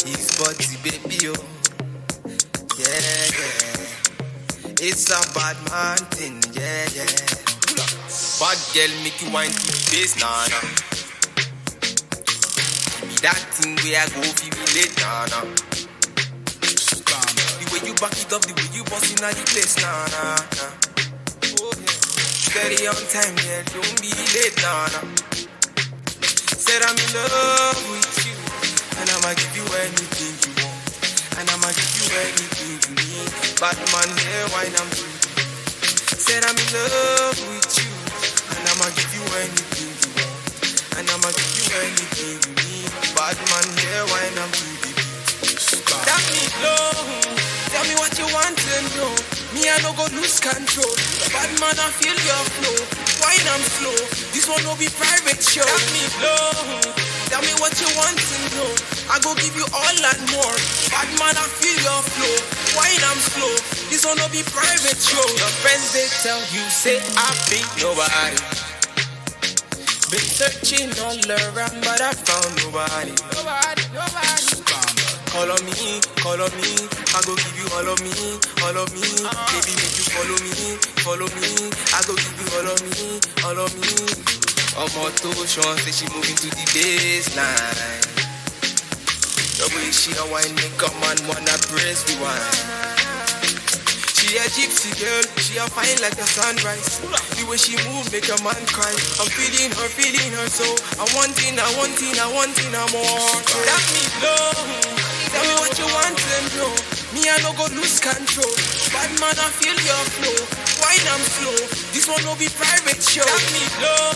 His body, baby, oh. Yeah. It's a bad man thing, yeah. Bad girl make you wine to the bass, nah. That thing where I go feel late, nah. The way you back it up, the way you bust in the place, nah. Steady on time, yeah, don't be late, nah. Said I'm in love with you, and I'ma give you anything you want, and I'ma give you anything you need. Bad man, yeah, wine I'm doing. Said I'm in love with you, and I'ma give you anything you want, and I'ma give you anything you need. Bad man, yeah, wine I'm doing. Tell me low, tell me what you want to know. Me I no go lose control. Bad man I feel your flow. Wine I'm slow. This one no be private show. Tell me low, tell me what you want to know. I go give you all and more. Bad man I feel your flow. Wine I'm slow. This one no be private show. Your friends they tell you say I be nobody. Been searching all around but I found nobody. Call on me, I go give you all of me. Baby, make you follow me, I go give you all of me. Omoto Sean say she moving to the baseline. The way she a wine make a man wanna press rewind. She a gypsy girl, she a fine like the sunrise. The way she move make a man cry. I'm feeling her so I wanting more. Tell me low, tell me what you want to know. Me I no go lose control. Bad man I feel your flow. Wine I'm slow. This one no be private show. Tell me low,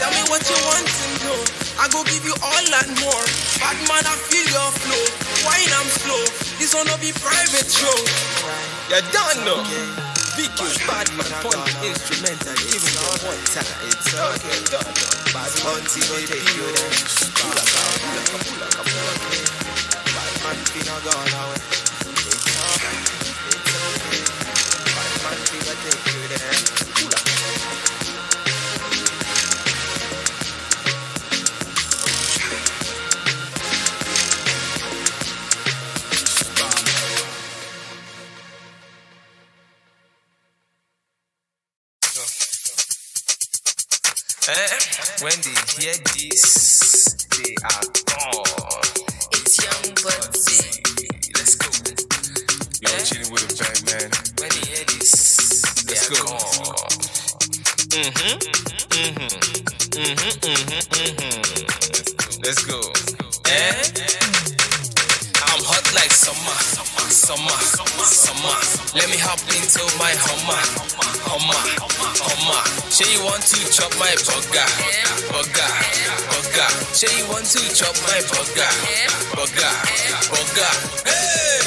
tell me what you want to know. I go give you all and more. Bad man I feel your flow. Wine I'm slow. This one no be private show. You don't know. Because bad man point the instrumental. Even on one time. It's okay. Bad man see me take you there. Pull up. Bad man finna gone away. It's okay. Bad man finna take you there. Pull up. When they hear this, they are gone. It's young Buttsy. Let's go. You're chilling with a bad man. When they hear this, they are gone. Let's go. I'm hot like summer. Let me hop into my Hummer. Say you want to chop my burger. Say you want to chop my burger. Hey!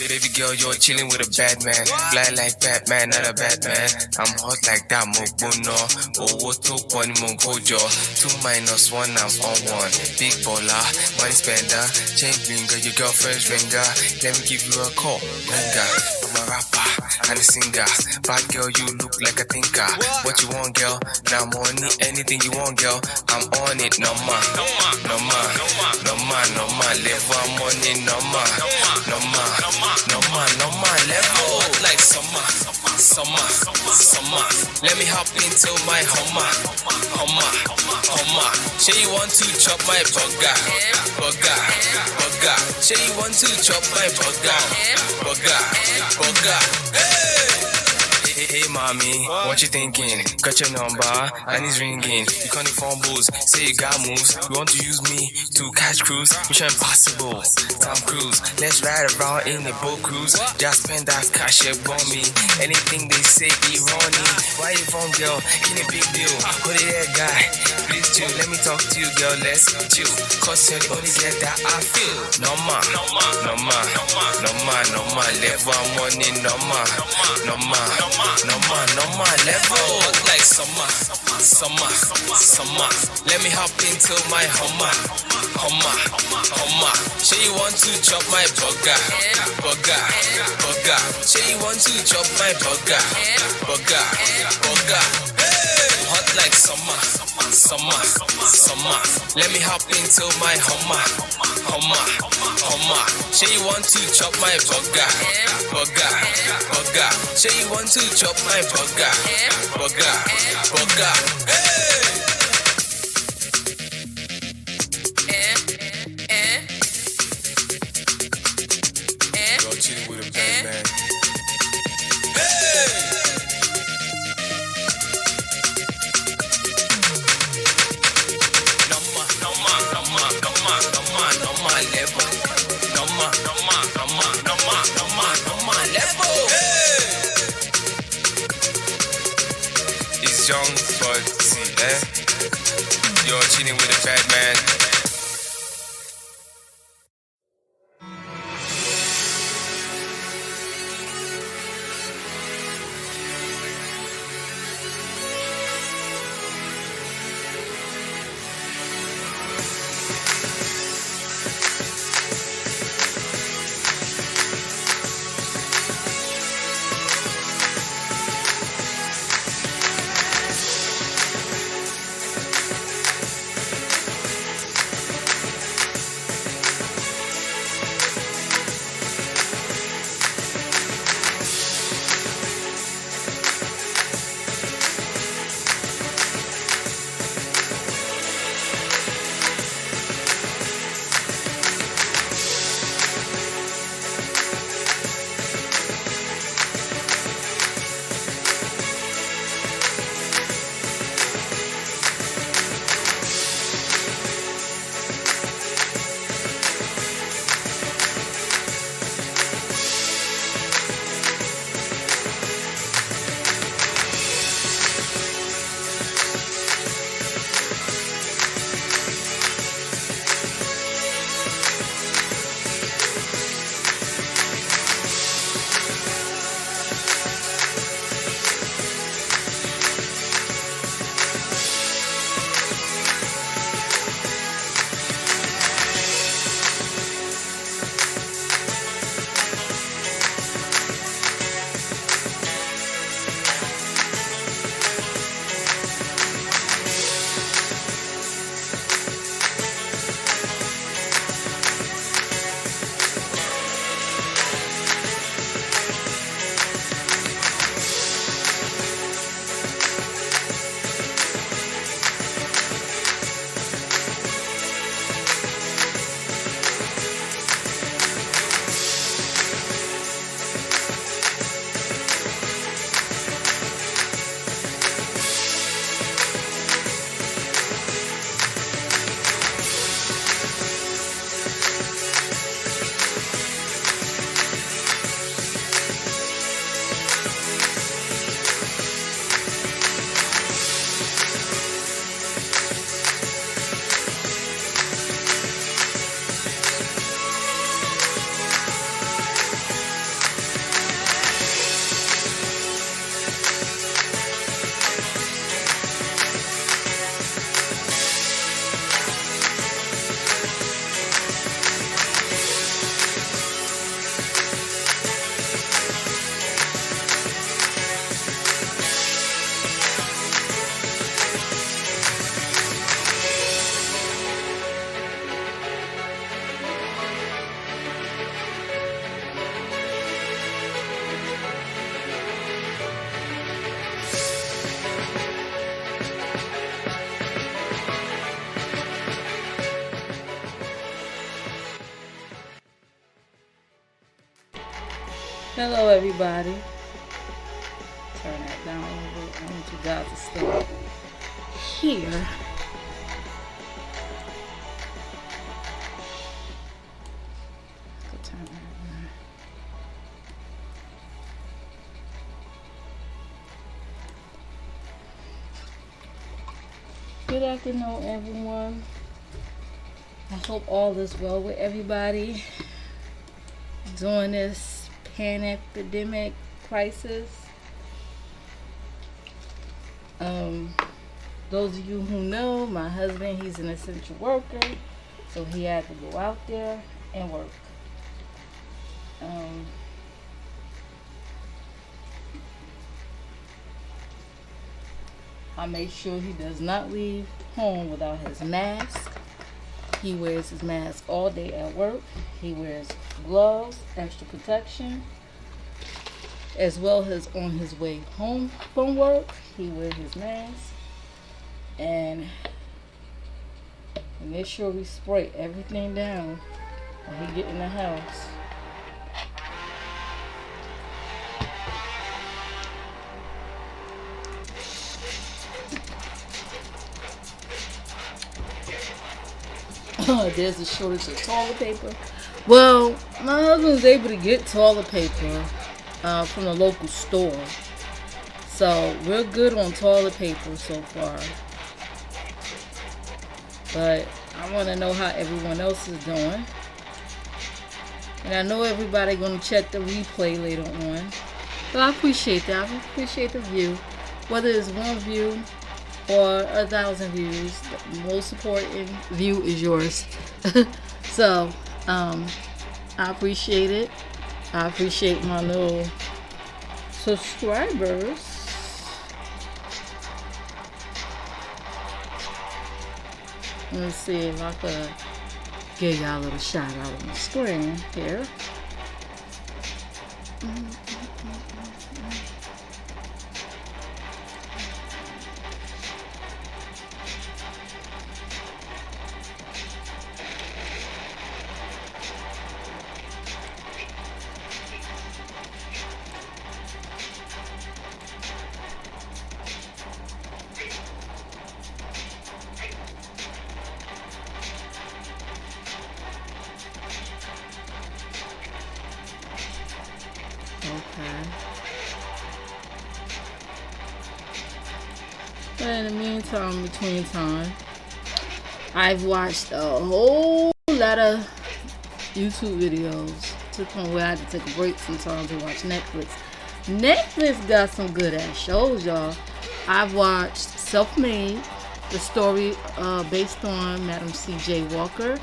Baby girl, you're chilling with a bad man. Fly like Batman, not a bad man. I'm hot like that, Mobono. Oh, to one Mongojo. 2 minus 1, I'm on 1. Big baller, money spender. Chain bringer, your girlfriend's ringer. Let me give you a call, ringer. I'm a rapper and a singer. Bad girl, you look like a thinker. What you want, girl? Now money, anything you want, girl. I'm on it, no ma. Live on money, no ma, level like summer. Let me hop into my Hummer. Say you want to chop my burger. Say you want to chop my burger. Hey, mommy, what you thinking? Got your number and it's ringing. You can't fumbles, say you got moves. You want to use me to catch cruise? Mission impossible, Tom Cruise. Let's ride around in a boat cruise. Just spend that cash on me. Anything they say, irony. Why you from, girl? In a big deal. Hold it there, guy. Please chill, let me talk to you, girl. Let's chill. Cause you're the only girl that I feel. No ma. Live on money, no ma. Level like summer. Let me hop into my Hummer. Say you want to chop my burger. Say you want to chop my burger. Hey! Hot like summer, summer, summer. Let me hop into my Hummer, Hummer, Hummer. Say you want to chop my burger, burger, burger. Say you want to chop my burger, burger, burger. Hey! You're chilling with a bad man. Hey! It's young, but see, you're chilling with a bad man. Hello everybody. Turn that down a little bit. I want you guys to stay here. Go turn that down. Good afternoon everyone. I hope all is well with everybody during this pandemic crisis. Those of you who know, my husband, he's an essential worker, so he had to go out there and work. I make sure he does not leave home without his mask. He wears his mask all day at work. He wears gloves, extra protection, as well as on his way home from work. He wears his mask. And make sure we spray everything down when he get in the house. There's a shortage of toilet paper. Well, my husband was able to get toilet paper from the local store. So we're good on toilet paper so far. But I want to know how everyone else is doing. And I know everybody going to check the replay later on. So I appreciate that. I appreciate the view. Whether it's one view or 1,000 views, the most important view is yours. So, I appreciate it. I appreciate my little subscribers. Let's see if I could give y'all a little shout out on the screen here. But in the meantime, between time, I've watched a whole lot of YouTube videos to the point where I had to take a break sometimes to watch Netflix. Netflix got some good ass shows, y'all. I've watched Self-Made, the story based on Madam C.J. Walker.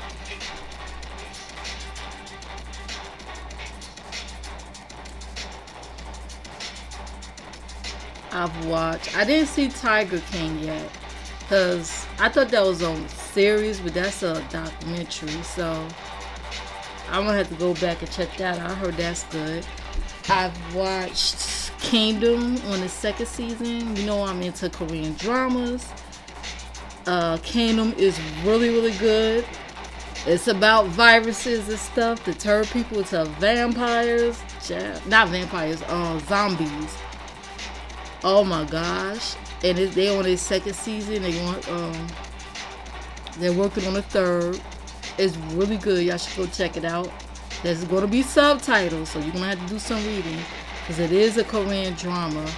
I didn't see Tiger King yet because I thought that was a series, but that's a documentary, so I'm gonna have to go back and check that out. I heard that's good. I've watched Kingdom on the second season. You know I'm into Korean dramas. Kingdom is really, really good. It's about viruses and stuff to turn people into vampires. Not vampires, zombies. Oh my gosh. And they on their second season. They're working on the third. It's really good. Y'all should go check it out. There's going to be subtitles, so you're going to have to do some reading because it is a Korean drama.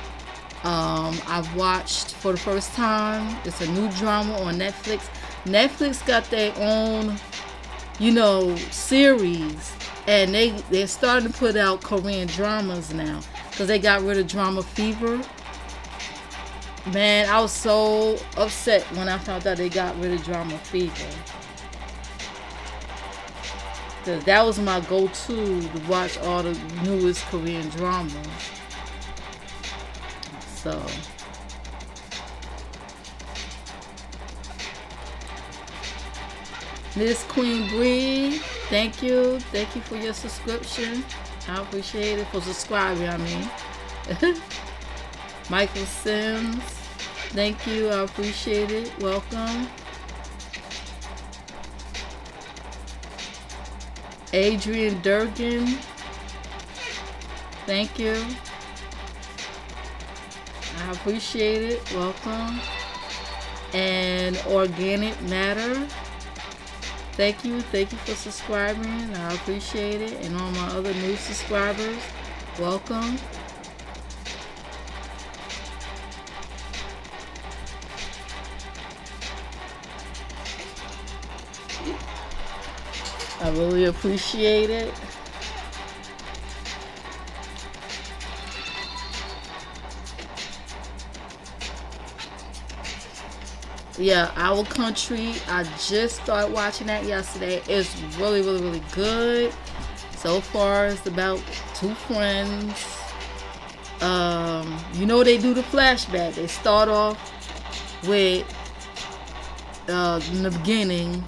I've watched for the first time. It's a new drama on Netflix. Netflix got their own, series, and they're starting to put out Korean dramas now because they got rid of Drama Fever. Man, I was so upset when I found out they got rid of Drama Fever. Because that was my go-to to watch all the newest Korean drama. So. Miss Queen Bree, thank you. Thank you for your subscription. I appreciate it. For subscribing, I mean. Michael Sims, thank you. I appreciate it. Welcome. Adrian Durgan, thank you. I appreciate it. Welcome. And Organic Matter, thank you. Thank you for subscribing. I appreciate it. And all my other new subscribers, welcome. I really appreciate it. Yeah, Our Country. I just started watching that yesterday. It's really, really, really good. So far, it's about two friends. They do the flashback. They start off with in the beginning,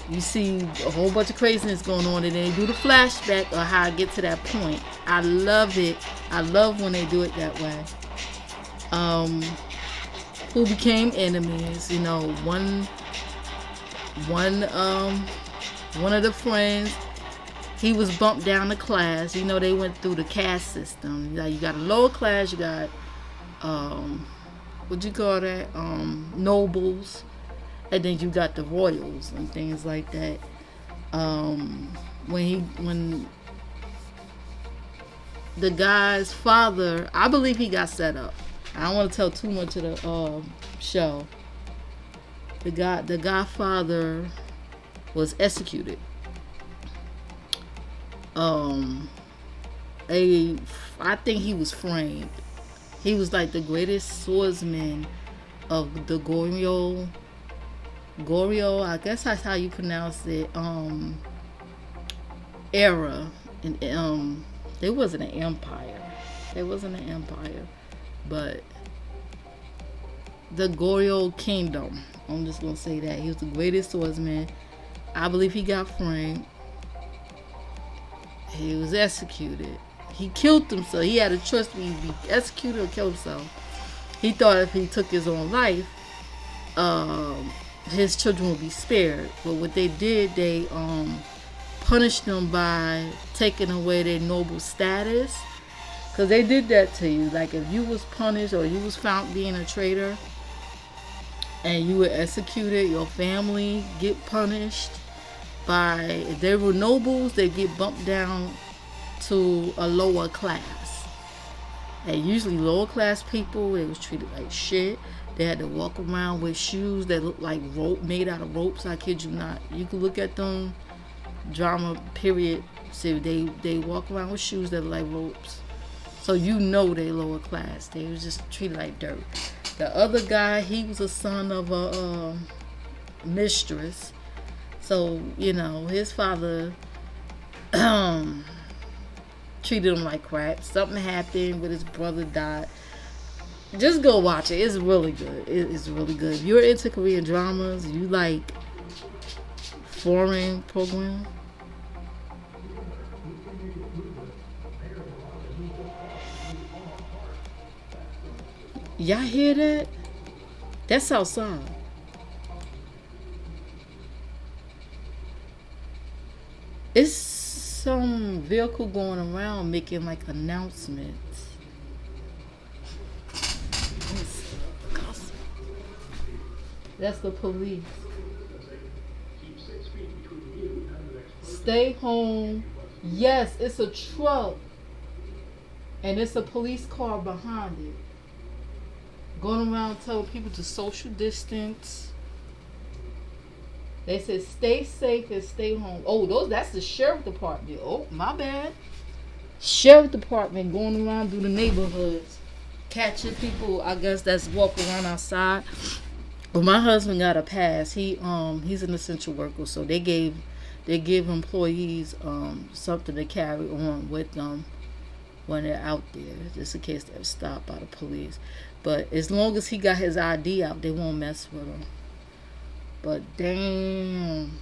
you see a whole bunch of craziness going on, and then they do the flashback of how I get to that point. I love it. I love when they do it that way. Who became enemies? You know, one of the friends, he was bumped down the class. You know, they went through the caste system. You got a lower class, you got what you call that? Nobles, and then you got the royals and things like that. When the guy's father, I believe he got set up. I don't want to tell too much of the show. The godfather was executed. I think he was framed. He was like the greatest swordsman of the Goryeo, I guess that's how you pronounce it, era. And there wasn't an empire. But the Goryeo kingdom, I'm just gonna say that he was the greatest swordsman. I believe he got framed. He was executed. He killed himself. He had a choice to be executed or kill himself. He thought if he took his own life, his children would be spared. But what they did, they punished them by taking away their noble status. Because they did that to you. Like if you was punished or you was found being a traitor and you were executed, your family get punished by, if they were nobles, they get bumped down to a lower class. And usually lower class people, they was treated like shit. They had to walk around with shoes that looked like rope, made out of ropes. I kid you not. You can look at them drama period. See, they walk around with shoes that look like ropes. So you know they lower class. They was just treated like dirt. The other guy, he was a son of a mistress. So, you know, his father treated him like crap. Something happened with his brother died. Just go watch it. It's really good. It's really good. If you're into Korean dramas, you like foreign program. Y'all hear that? That's outside. It's some vehicle going around making like announcements. That's the police. Stay home. Yes, it's a truck. And it's a police car behind it. Going around telling people to social distance. They said stay safe and stay home. Oh, that's the sheriff department. Oh, my bad. Sheriff department going around through the neighborhoods, catching people, I guess, that's walking around outside. But my husband got a pass. He's an essential worker, so they give employees something to carry on with them when they're out there, just in case they're stopped by the police. But as long as he got his ID out, they won't mess with him. But damn,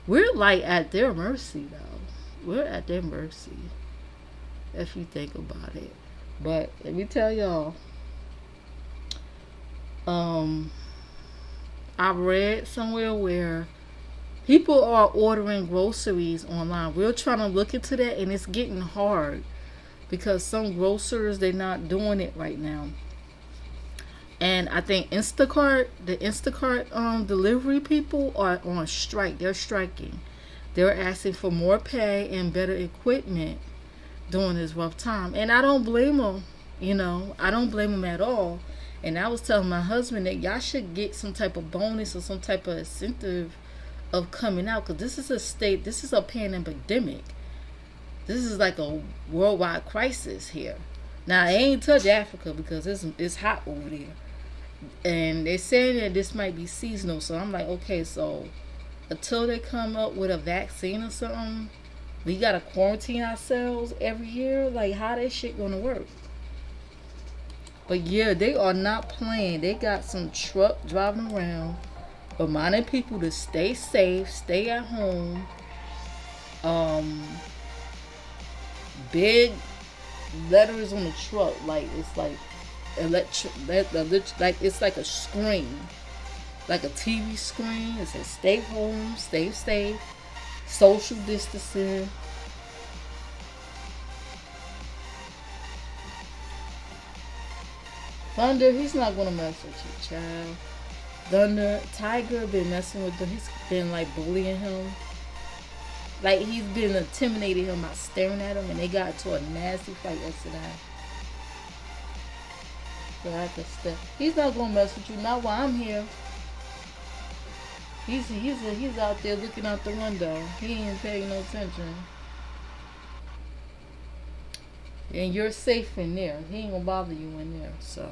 we're like at their mercy though. We're at their mercy if you think about it. But let me tell y'all, I read somewhere where people are ordering groceries online. We're trying to look into that, and it's getting hard because some grocers, they're not doing it right now. And I think the Instacart delivery people are on strike. They're striking. They're asking for more pay and better equipment during this rough time. And I don't blame them. You know, I don't blame them at all. And I was telling my husband that y'all should get some type of bonus or some type of incentive of coming out, because this is a pandemic. This is like a worldwide crisis here. Now, I ain't touch Africa because it's hot over there. And they're saying that this might be seasonal. So I'm like, okay, so until they come up with a vaccine or something, we got to quarantine ourselves every year? Like, how that shit going to work? But yeah, they are not playing. They got some truck driving around, reminding people to stay safe, stay at home. Big letters on the truck, like it's like like it's like a screen, like a TV screen. It says "Stay home, stay safe, social distancing." Thunder, he's not gonna mess with you, child. Thunder, Tiger been messing with him. He's been like bullying him. Like he's been intimidating him by staring at him, and they got into a nasty fight yesterday. So I have to step. He's not gonna mess with you. Not while I'm here. He's out there looking out the window. He ain't paying no attention. And you're safe in there. He ain't gonna bother you in there. So,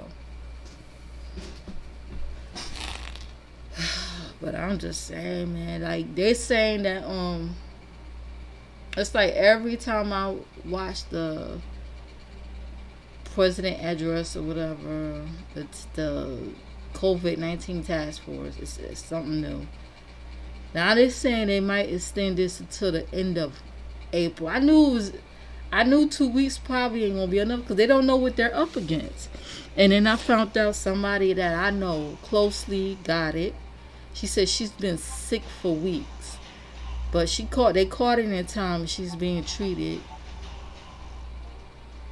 but I'm just saying, man. Like they're saying that it's like every time I watch the president address or whatever, it's the Covid-19 task force. It's something new. Now they're saying they might extend this until the end of April. I knew 2 weeks probably ain't gonna be enough because they don't know what they're up against. And then I found out somebody that I know closely got it. She said she's been sick for weeks, but they caught it in time. She's being treated.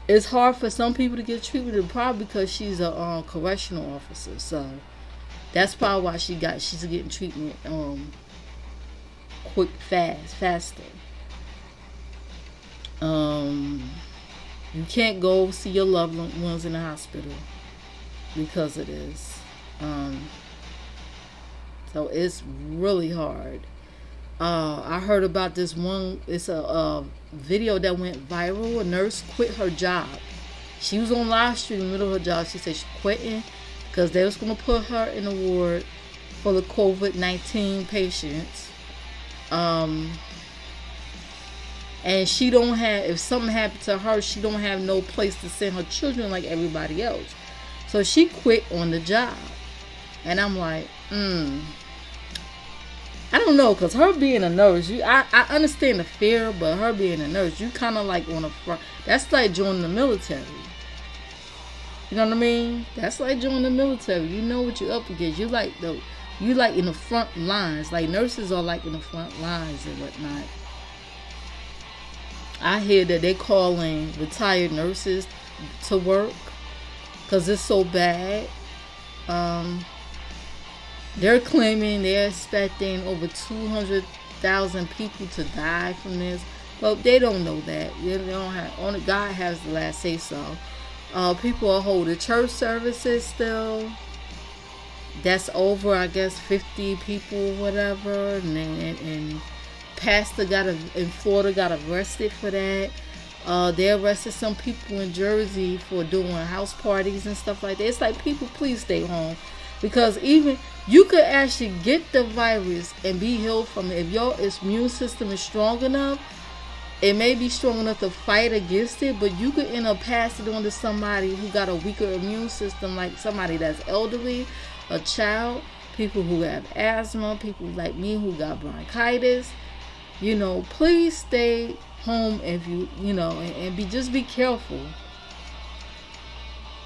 It's hard for some people to get treatment, probably because she's a correctional officer. So that's probably why she's getting treatment faster. You can't go see your loved ones in the hospital because of this. So it's really hard. I heard about this one. It's a video that went viral. A nurse quit her job. She was on live stream in the middle of her job. She said she's quitting because they was going to put her in a ward for the COVID-19 patients. And she don't have, if something happened to her, she don't have no place to send her children like everybody else. So she quit on the job. And I'm like, I don't know, because her being a nurse, I understand the fear, but her being a nurse, you kind of like on the front. That's like joining the military. You know what I mean? That's like joining the military. You know what you're up against. You like in the front lines. Like nurses are like in the front lines and whatnot. I hear that they calling retired nurses to work because it's so bad. They're claiming they're expecting over 200,000 people to die from this, but they don't know that. They don't have. Only God has the last say so. People are holding church services still. That's over, I guess, 50 people, whatever, and pastor in Florida got arrested for that. They arrested some people in Jersey for doing house parties and stuff like that. It's like, people, please stay home. Because even you could actually get the virus and be healed from it. If your immune system is strong enough, it may be strong enough to fight against it, but you could end up passing it on to somebody who got a weaker immune system, like somebody that's elderly, a child, people who have asthma, people like me who got bronchitis. You know, please stay home if and just be careful.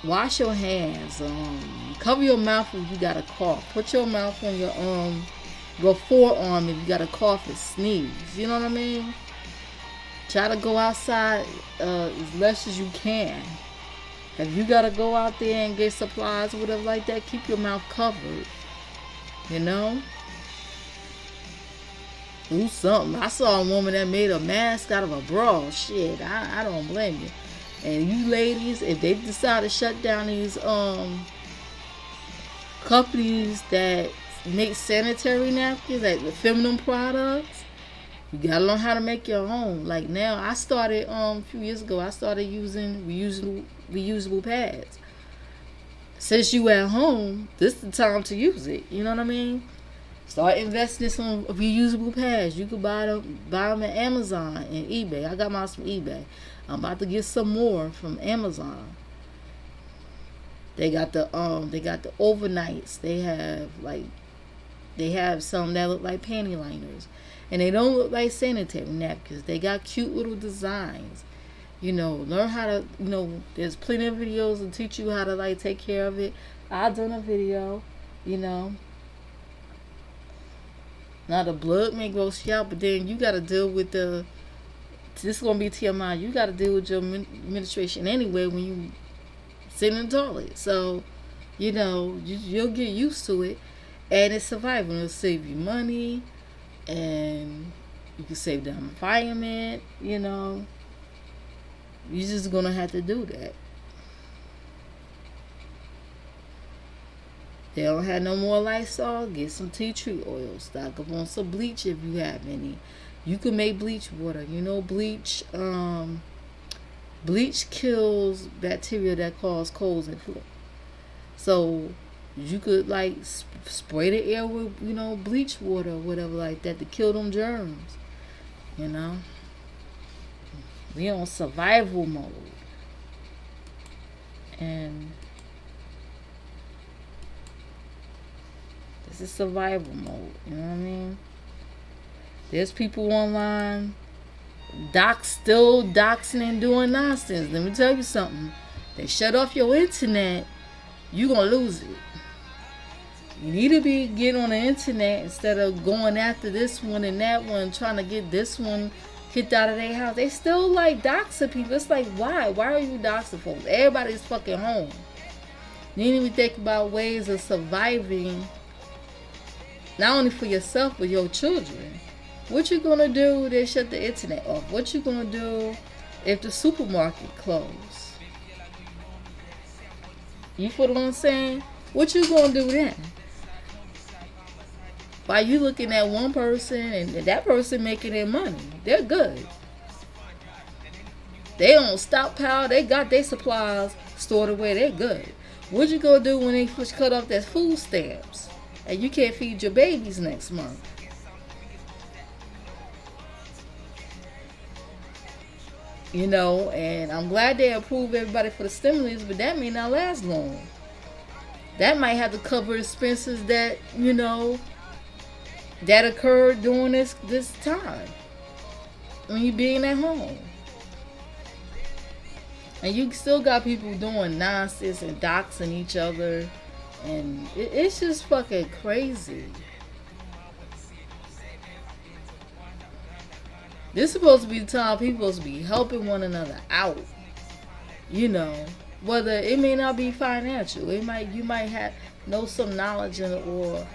Wash your hands. Cover your mouth if you got a cough. Put your mouth on your forearm if you got a cough and sneeze. You know what I mean? Try to go outside as less as you can. If you gotta go out there and get supplies or whatever like that, keep your mouth covered. You know? Do something. I saw a woman that made a mask out of a bra. Shit, I don't blame you. And you ladies, if they decide to shut down these companies that make sanitary napkins, like the feminine products, you gotta learn how to make your own. Like now, I started a few years ago. I started using reusable pads. Since you at home, this is the time to use it. You know what I mean? Start investing in some reusable pads. You can buy them at Amazon and eBay. I got mine from eBay. I'm about to get some more from Amazon. They got the overnights. They have some that look like panty liners, and they don't look like sanitary napkins. They got cute little designs. Learn how to, there's plenty of videos to teach you how to like take care of it. I've done a video, Now the blood may gross you out, but then you got to deal with this is going to be TMI. You got to deal with your menstruation anyway when you sit in the toilet. So, you'll get used to it. And it's survival. It'll save you money. And you can save the environment, You're just going to have to do that. They don't have no more Lysol. Get some tea tree oil. Stock up on some bleach if you have any. You can make bleach water. Bleach kills bacteria that cause colds and flu. So you could like spray the air with bleach water or whatever like that to kill them germs. We on survival mode, and this is survival mode. You know what I mean? There's people online still doxing and doing nonsense. Let me tell you something. They shut off your internet, you gonna lose it. You need to be getting on the internet instead of going after this one and that one, trying to get this one kicked out of their house. They still like doxing people. It's like, why? Why are you doxing folks? Everybody's fucking home. You need to be thinking about ways of surviving, not only for yourself but your children. What you gonna do? They shut the internet off. What you gonna do if the supermarket closed? You feel what I'm saying? What you gonna do then? While you looking at one person and that person making their money, they're good. They on stockpile. They got their supplies stored away. They're good. What you gonna do when they cut off their food stamps and you can't feed your babies next month? And I'm glad they approved everybody for the stimulus, but that may not last long. That might have to cover expenses that, that occurred during this time when you being at home. And you still got people doing nonsense and doxing each other, and it's just fucking crazy. This is supposed to be the time people supposed to be helping one another out. Whether it may not be financial, you might know some knowledge or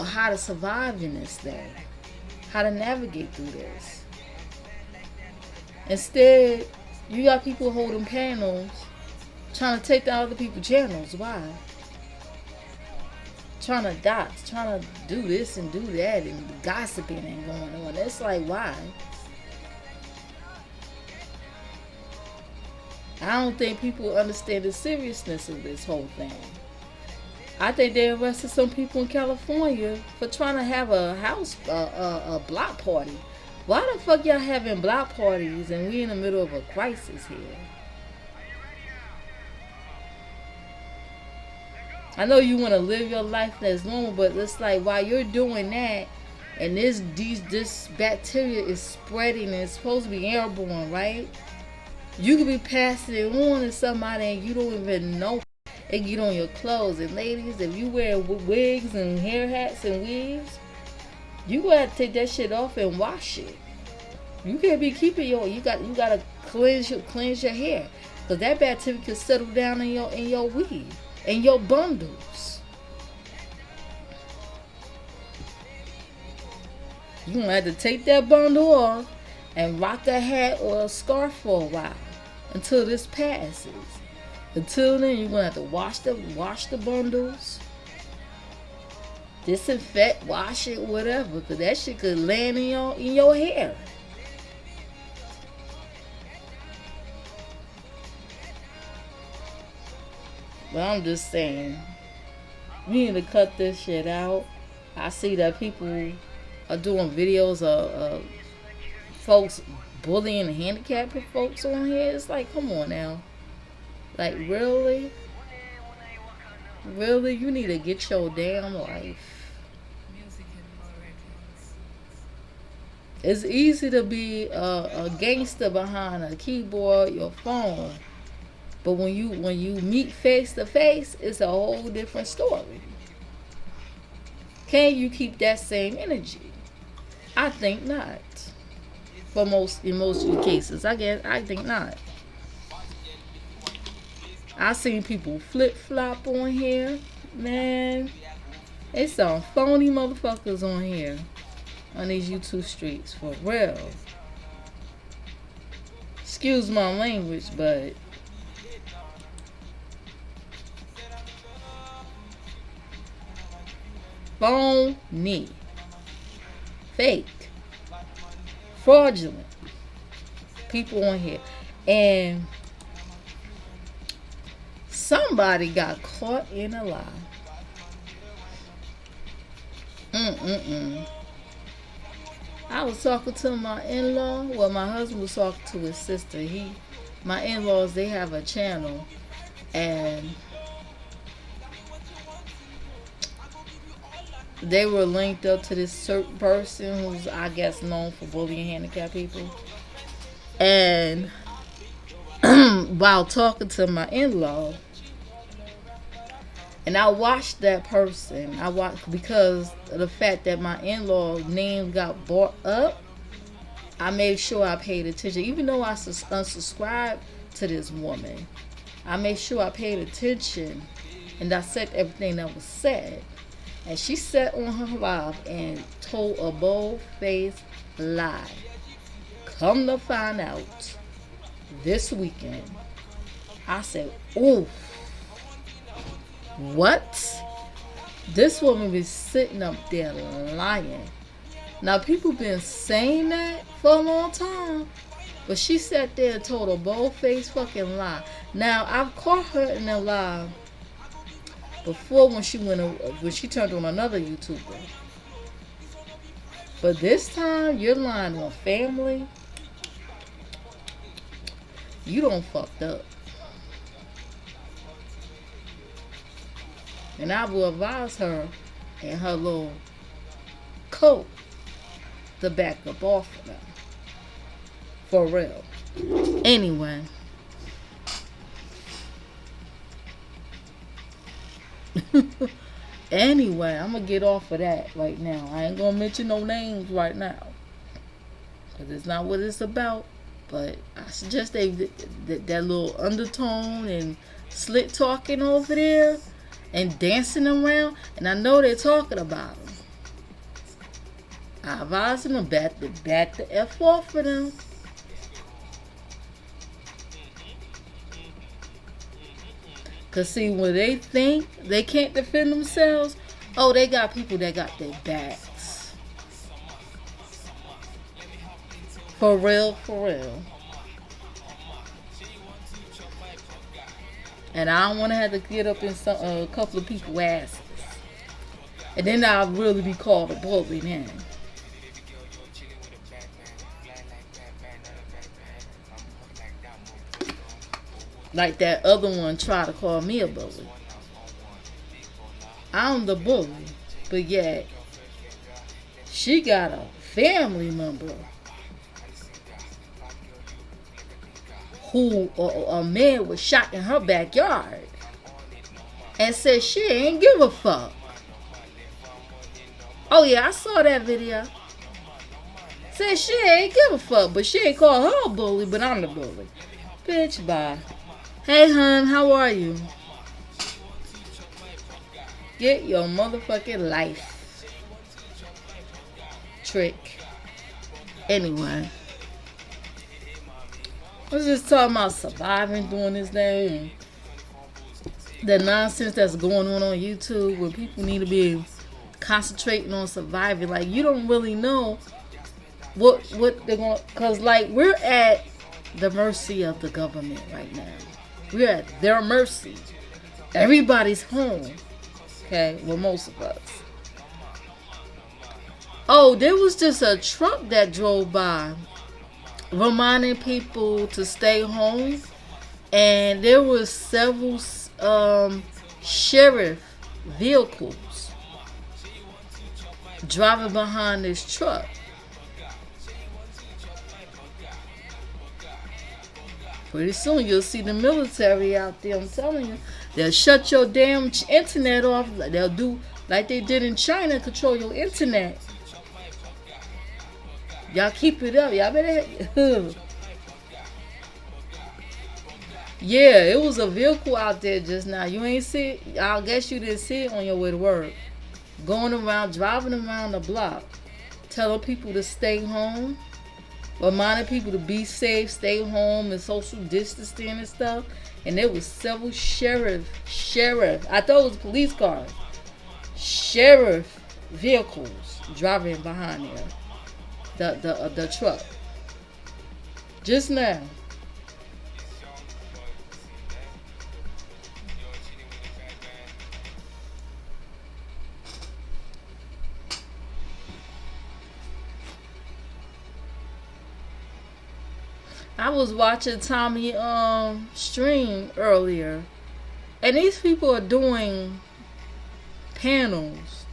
how to survive in this thing, how to navigate through this. Instead, you got people holding panels, trying to take down other people's channels. Why? Trying to dox, trying to do this and do that, and gossiping and going on. It's like, why? I don't think people understand the seriousness of this whole thing. I think they arrested some people in California for trying to have a block party. Why the fuck y'all having block parties and we in the middle of a crisis here? I know you want to live your life as normal, but it's like while you're doing that, and this bacteria is spreading and it's supposed to be airborne, right? You could be passing it on to somebody and you don't even know. It get on your clothes. And ladies, if you wear wigs and hair hats and wigs, you gotta take that shit off and wash it. You can't be keeping you gotta cleanse your hair, because that bacteria can settle down in your weave, in your bundles. You gonna have to take that bundle off and rock a hat or a scarf for a while until this passes. Until then, you're gonna have to wash the bundles, disinfect, wash it, whatever, because that shit could land in your hair. But I'm just saying, we need to cut this shit out. I see that people are doing videos of folks bullying handicapped folks on here. It's like, come on now. Like, really? Really? You need to get your damn life. It's easy to be a gangster behind a keyboard, your phone. But when you meet face to face, it's a whole different story. Can you keep that same energy? I think not. In most cases, I think not. I seen people flip flop on here, man. It's some phony motherfuckers on here, on these YouTube streets, for real. Excuse my language, but phony, fake, fraudulent people on here. And somebody got caught in a lie. I was talking to my in-law. Well, my husband was talking to his sister. My in-laws, they have a channel, and they were linked up to this certain person who's, I guess, known for bullying handicapped people. And while talking to my in-law, and I watched that person. I watched because of the fact that my in-law name got brought up. I made sure I paid attention. Even though I unsubscribed to this woman, I made sure I paid attention and dissect everything that was said. And she sat on her live and told a bold-faced lie. Come to find out, this weekend, I said, ooh. What? This woman was sitting up there lying. Now, people been saying that for a long time, but she sat there and told a bold-faced fucking lie. Now, I've caught her in a lie before when she turned on another YouTuber. But this time, you're lying on family. You done fucked up. And I will advise her and her little coat to back up off of them. For real. Anyway. Anyway, I'm going to get off of that right now. I ain't going to mention no names right now. Because it's not what it's about. But I suggest that little undertone and slick talking over there. And dancing around, and I know they're talking about them. I advise them to back the F off for them. Cause see, when they think they can't defend themselves, oh, they got people that got their backs. For real, for real. And I don't want to have to get up in a couple of people's asses. And then I'll really be called a bully then. Like that other one tried to call me a bully. I'm the bully. But yet, she got a family member who a man was shot in her backyard and said she ain't give a fuck. Oh yeah, I saw that video. Said she ain't give a fuck, but she ain't call her a bully, but I'm the bully. Bitch, bye. Hey, hun, how are you? Get your motherfucking life. Trick. Anyway. I was just talking about surviving during this day and the nonsense that's going on YouTube where people need to be concentrating on surviving. Like, you don't really know what they're going to... Because, like, we're at the mercy of the government right now. We're at their mercy. Everybody's home. Okay? Well, most of us. Oh, there was just a truck that drove by reminding people to stay home, and there was several sheriff vehicles driving behind this truck. Pretty soon you'll see the military out there. I'm telling you, they'll shut your damn internet off. They'll do like they did in China, control your internet. Y'all keep it up. Y'all better. Yeah, it was a vehicle out there just now. You ain't see it? I guess you didn't see it on your way to work. Going around, driving around the block, telling people to stay home, reminding people to be safe, stay home, and social distancing and stuff. And there was several sheriff. I thought it was police cars. Sheriff vehicles driving behind there. The truck. Just now. I was watching Tommy stream earlier, and these people are doing panels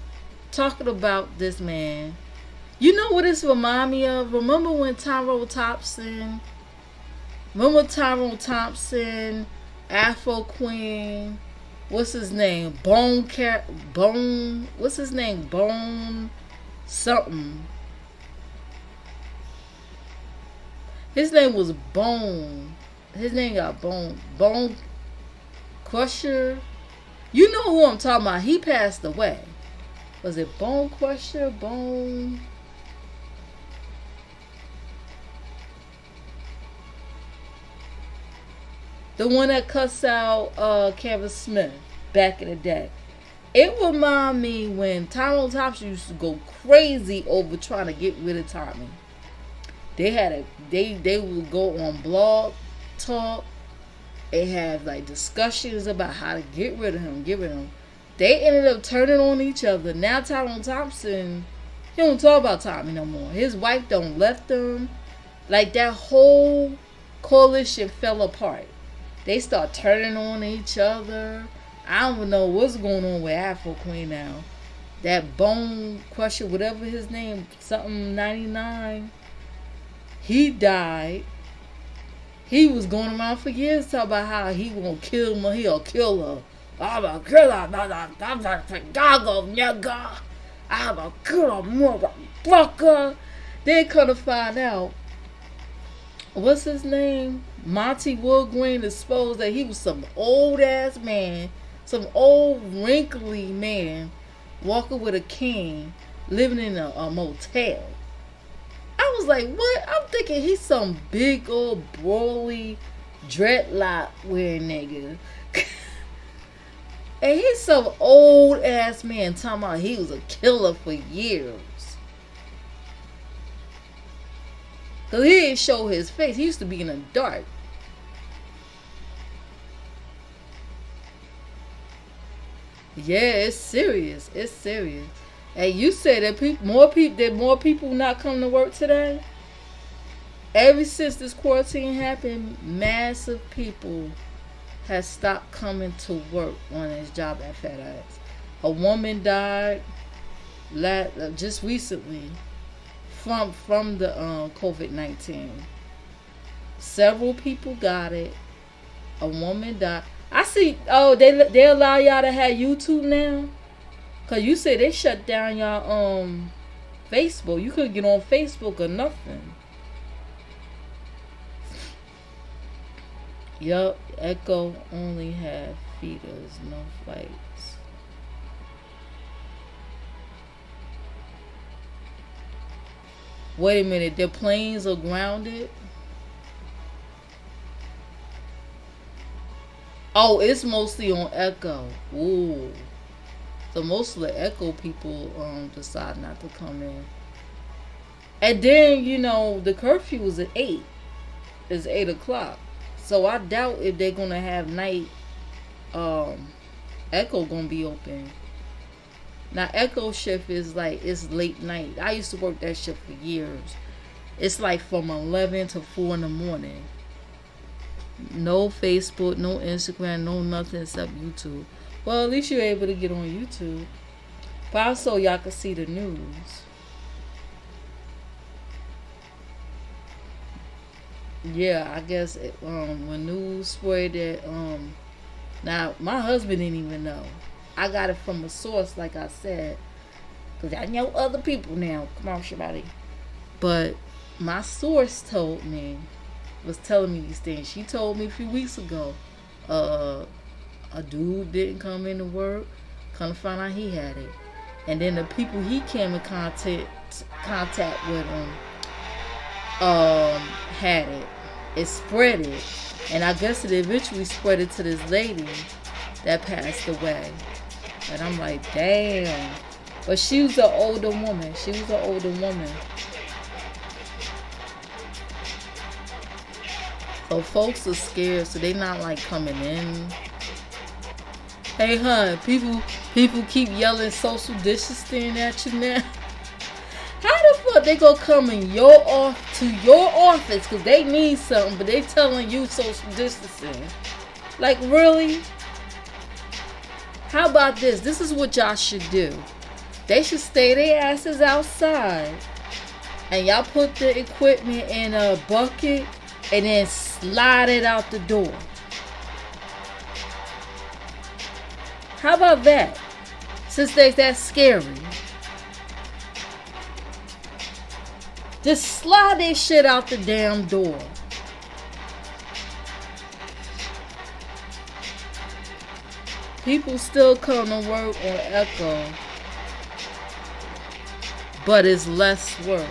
talking about this man. You know what this remind me of? Remember when Tyrone Thompson, Afro Queen, what's his name? Bone, what's his name? Bone something. His name was Bone. His name got Bone. Bone Crusher. You know who I'm talking about. He passed away. Was it Bone Crusher? Bone. The one that cussed out Kevin Smith back in the day. It remind me when Tyrone Thompson used to go crazy over trying to get rid of Tommy. They would go on Blog Talk. They had like discussions about how to get rid of him. They ended up turning on each other. Now Tyrone Thompson, he don't talk about Tommy no more. His wife don't left him. Like that whole coalition fell apart. They start turning on each other. I don't know what's going on with Afro Queen now. That Bone Crusher, whatever his name, something 99. He died. He was going around for years talking about how he gonna kill me. He'll kill her. I'm gonna kill her. I'm a Chicago nigga. I'm gonna kill her motherfucker. Then come to find out, what's his name? Monty Woodgreen exposed that he was some old ass man, some old wrinkly man, walking with a cane, living in a motel. I was like, what? I'm thinking he's some big old broly dreadlock wearing nigga. And he's some old ass man talking about he was a killer for years. Cause he didn't show his face. He used to be in the dark. Yeah, it's serious. It's serious. Hey, you said that more people not coming to work today. Ever since this quarantine happened, massive people has stopped coming to work on his job at FedEx. A woman died just recently from the COVID-19. Several people got it. A woman died. I see. Oh, they allow y'all to have YouTube now. Cause you said they shut down y'all Facebook. You couldn't get on Facebook or nothing. Yup, Echo only have feeders, no flights. Wait a minute, their planes are grounded? Oh, it's mostly on Echo. Ooh. So most of the Echo people decide not to come in. And then, the curfew was at 8. It's 8 o'clock. So I doubt if they're going to have night, Echo going to be open. Now, Echo shift is like, it's late night. I used to work that shift for years. It's like from 11 to 4 in the morning. No Facebook, no Instagram, no nothing except YouTube. Well, at least you're able to get on YouTube. But also, y'all can see the news. Yeah, I guess when news spread that now my husband didn't even know. I got it from a source, like I said, because I know other people now. Come on, Shabari. But my source was telling me these things. She told me a few weeks ago, a dude didn't come into work. Come to find out he had it, and then the people he came in contact with had it. It spread it, and I guess it eventually spread it to this lady that passed away. And I'm like, damn. But she was an older woman. So folks are scared, so they not like coming in. Hey, hun, people keep yelling social distancing at you now. How the fuck they gonna come in to your office because they need something, but they telling you social distancing? Like, really? How about this? This is what y'all should do. They should stay their asses outside, and y'all put the equipment in a bucket and then slide it out the door. How about that? Since that's scary. Just slide that shit out the damn door. People still come to work on Echo, but it's less work.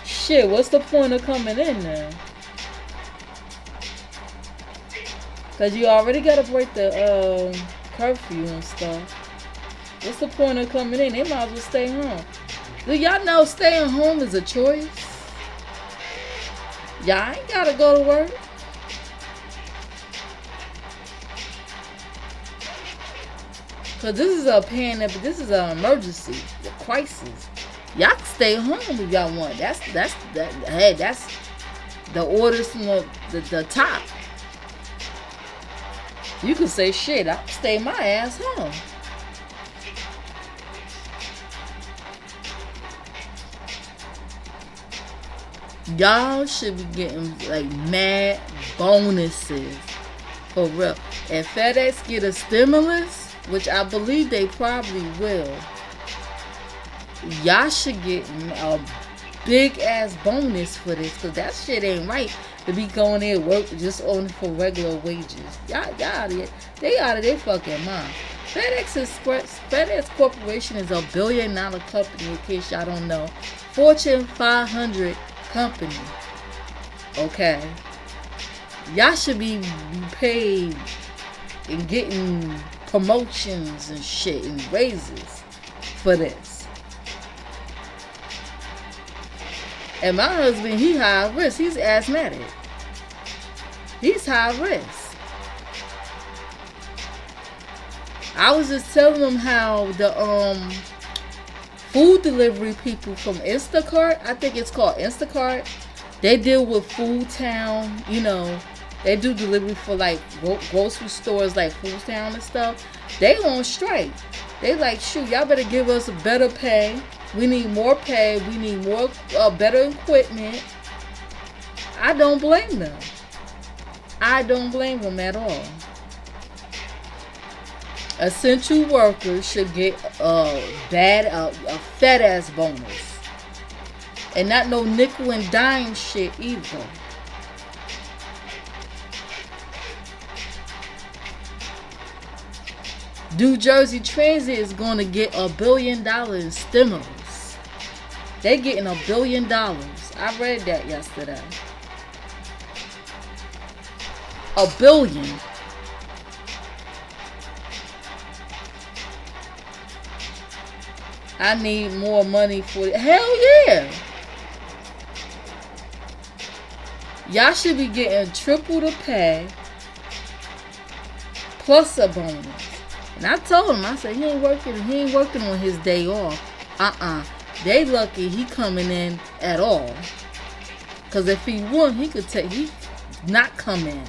Shit, what's the point of coming in there? Cause you already gotta break the curfew and stuff. What's the point of coming in? They might as well stay home. Do y'all know staying home is a choice? Y'all ain't gotta go to work. Cause this is a pandemic. This is an emergency, a crisis. Y'all can stay home if y'all want. That's the orders from the top. You can say shit. I'll stay my ass home. Y'all should be getting like mad bonuses for real. If FedEx get a stimulus, which I believe they probably will, y'all should get a big ass bonus for this, because that shit ain't right to be going there work just only for regular wages. Y'all they out of their fucking mind. FedEx Corporation is $1 billion company, in case y'all don't know. Fortune 500 company. Okay. Y'all should be paid and getting promotions and shit and raises for this. And my husband, he high risk. He's asthmatic. He's high risk. I was just telling him how the food delivery people from Instacart, I think it's called Instacart, they deal with Food Town, you know, they do delivery for like grocery stores like Food Town and stuff. They on strike. They like, shoot, y'all better give us a better pay. We need more pay. We need more better equipment. I don't blame them. I don't blame them at all. Essential workers should get a fat ass bonus, and not no nickel and dime shit either. New Jersey Transit is going to get $1 billion in stimulus. They're getting $1 billion. I read that yesterday. $1 billion. I need more money for it. Hell yeah. Y'all should be getting triple the pay plus a bonus. And I told him, I said, he ain't working on his day off. They lucky he coming in at all. Cause if he won, he not come in.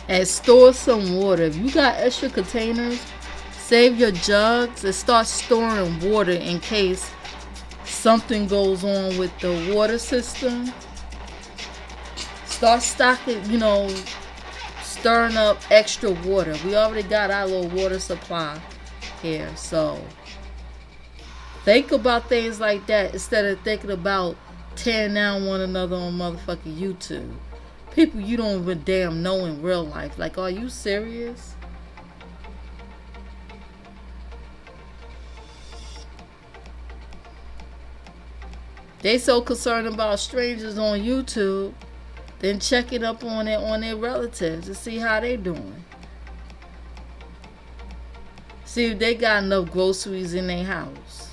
and store some water. If you got extra containers, save your jugs and start storing water in case something goes on with the water system. Start stocking, stirring up extra water. We already got our little water supply here, so think about things like that instead of thinking about tearing down one another on motherfucking YouTube. People you don't even damn know in real life. Like, are you serious? They so concerned about strangers on YouTube, then checking up on their relatives to see how they doing. See if they got enough groceries in their house.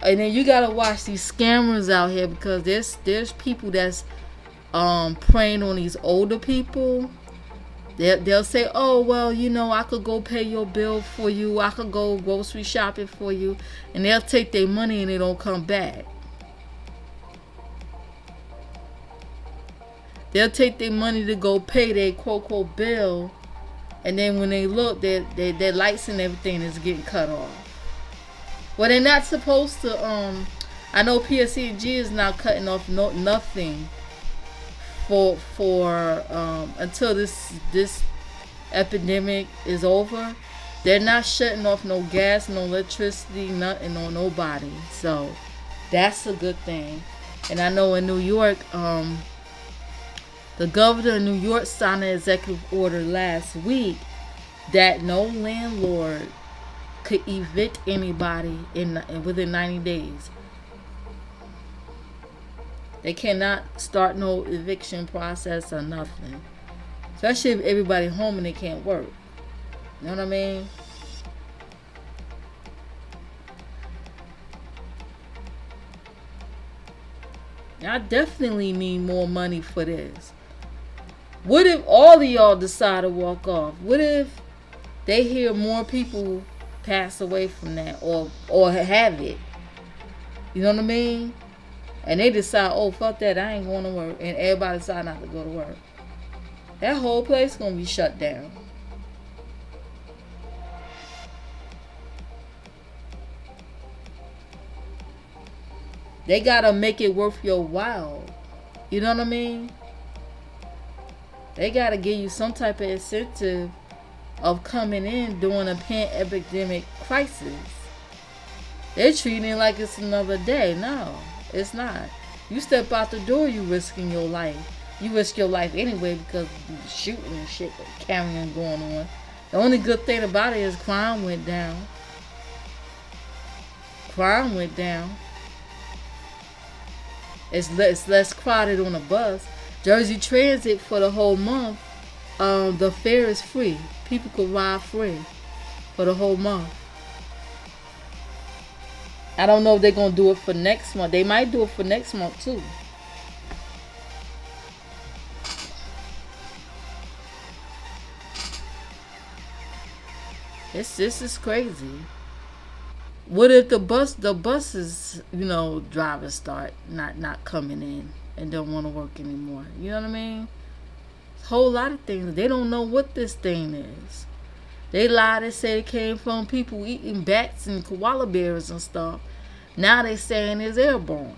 And then you gotta watch these scammers out here, because there's people that's preying on these older people. They'll say, oh, well, I could go pay your bill for you. I could go grocery shopping for you. And they'll take their money and they don't come back. They'll take their money to go pay their quote bill. And then when they look, their lights and everything is getting cut off. Well, they're not supposed to. I know PSCG is now cutting off nothing for until this epidemic is over. They're not shutting off no gas, no electricity, nothing on nobody. So that's a good thing. And I know in New York, the governor of New York signed an executive order last week that no landlord could evict anybody within 90 days. They cannot start no eviction process or nothing. Especially if everybody home and they can't work. You know what I mean? I definitely need more money for this. What if all of y'all decide to walk off? What if they hear more people pass away from that or have it? You know what I mean? And they decide, oh, fuck that, I ain't going to work. And everybody decide not to go to work. That whole place going to be shut down. They got to make it worth your while. You know what I mean? They got to give you some type of incentive of coming in during a pandemic crisis. They're treating it like it's another day. No, it's not. You step out the door, you risking your life. You risk your life anyway because shooting and shit, carrying going on. The only good thing about it is crime went down. Crime went down. It's less crowded on the bus. Jersey Transit for the whole month, the fare is free. People could ride free for the whole month. I don't know if they're going to do it for next month. They might do it for next month too. This is crazy. What if the buses, drivers start not coming in and don't want to work anymore? You know what I mean? A whole lot of things. They don't know what this thing is. They lied and said it came from people eating bats and koala bears and stuff. Now they saying it's airborne.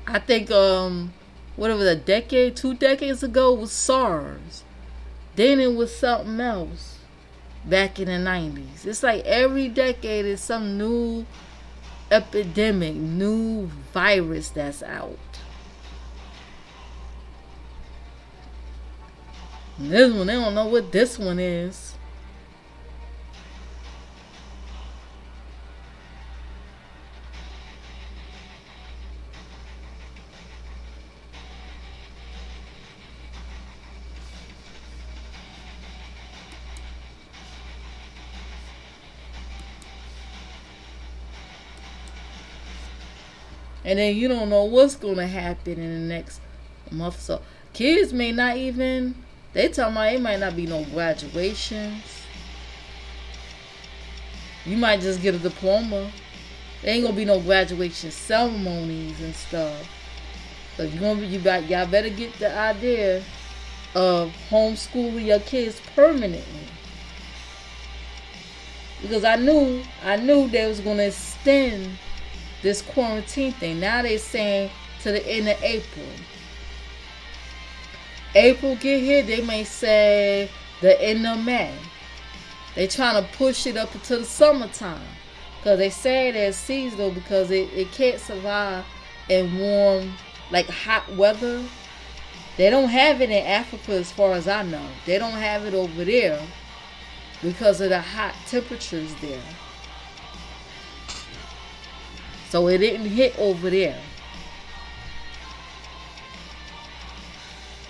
I think whatever, a decade, 2 decades ago was SARS. Then it was something else back in the 90s. It's like every decade is some new epidemic, new virus that's out. And this one, they don't know what this one is. And then you don't know what's going to happen in the next month or so. Kids may not even, they talking about it might not be no graduations. You might just get a diploma. There ain't gonna be no graduation ceremonies and stuff. So y'all better get the idea of homeschooling your kids permanently. Because I knew they was gonna extend this quarantine thing. Now they're saying to the end of April. April get here, they may say the end of May. They trying to push it up until the summertime. Because they say that it's seasonal because it can't survive in warm, like hot weather. They don't have it in Africa as far as I know. They don't have it over there because of the hot temperatures there. So it didn't hit over there.